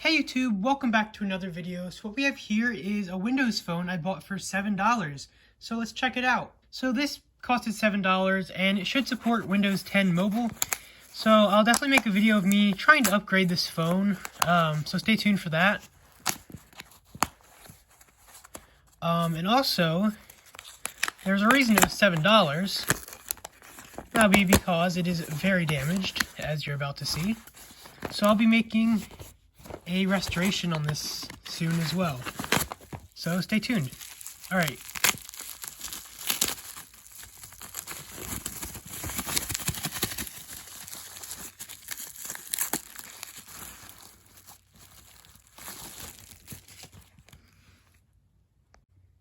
Hey YouTube, welcome back to another video. So what we have here is a Windows phone I bought for $7. So let's check it out. So this costed $7 and it should support Windows 10 Mobile. So I'll definitely make a video of me trying to upgrade this phone. So stay tuned for that. And also, there's a reason it was $7. That'll be because it is very damaged, as you're about to see. So I'll be making a restoration on this soon as well. So stay tuned. Alright.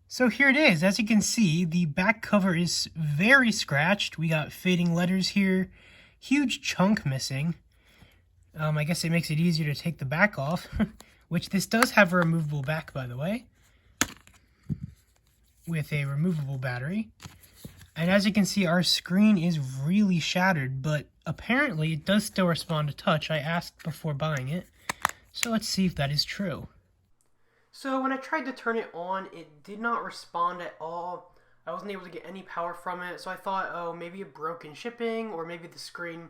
So here it is. As you can see, the back cover is very scratched. We got fading letters here, huge chunk missing. I guess it makes it easier to take the back off, which this does have a removable back, by the way, with a removable battery. And as you can see, our screen is really shattered, but apparently it does still respond to touch. I asked before buying it, so let's see if that is true. So when I tried to turn it on, it did not respond at all. I wasn't able to get any power from it, so I thought, oh, maybe it broke in shipping, or maybe the screen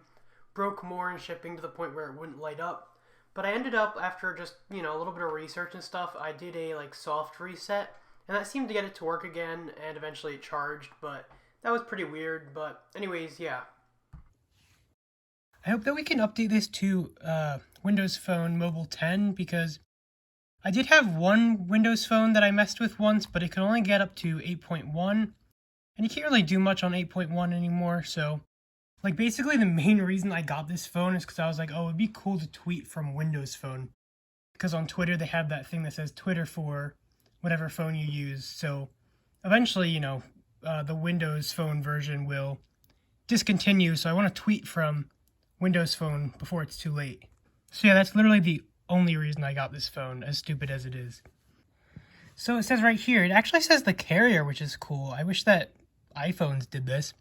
broke more in shipping to the point where it wouldn't light up. But I ended up, after just, a little bit of research and stuff, I did a soft reset, and that seemed to get it to work again, and eventually it charged, but that was pretty weird. But anyways, yeah. I hope that we can update this to Windows Phone Mobile 10, because I did have one Windows Phone that I messed with once, but it could only get up to 8.1, and you can't really do much on 8.1 anymore, so basically the main reason I got this phone is because I was like, oh, it'd be cool to tweet from Windows Phone. Because on Twitter, they have that thing that says Twitter for whatever phone you use. So eventually, the Windows Phone version will discontinue. So I want to tweet from Windows Phone before it's too late. So yeah, that's literally the only reason I got this phone, as stupid as it is. So it says right here, it actually says the carrier, which is cool. I wish that iPhones did this.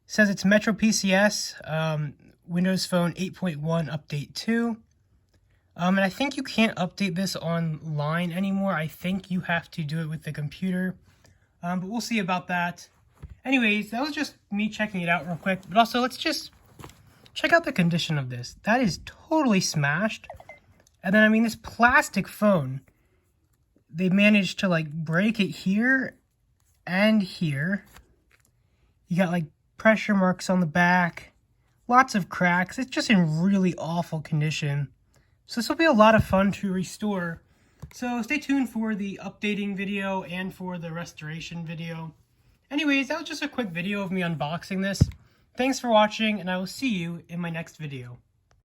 It says it's Metro PCS, Windows Phone 8.1 Update 2. And I think you can't update this online anymore. I think you have to do it with the computer. But we'll see about that. Anyways, that was just me checking it out real quick. But also, let's just check out the condition of this. That is totally smashed. And then, this plastic phone, they managed to, break it here and here. You got, pressure marks on the back, lots of cracks. It's just in really awful condition. So this will be a lot of fun to restore. So stay tuned for the updating video and for the restoration video. Anyways, that was just a quick video of me unboxing this. Thanks for watching, and I will see you in my next video.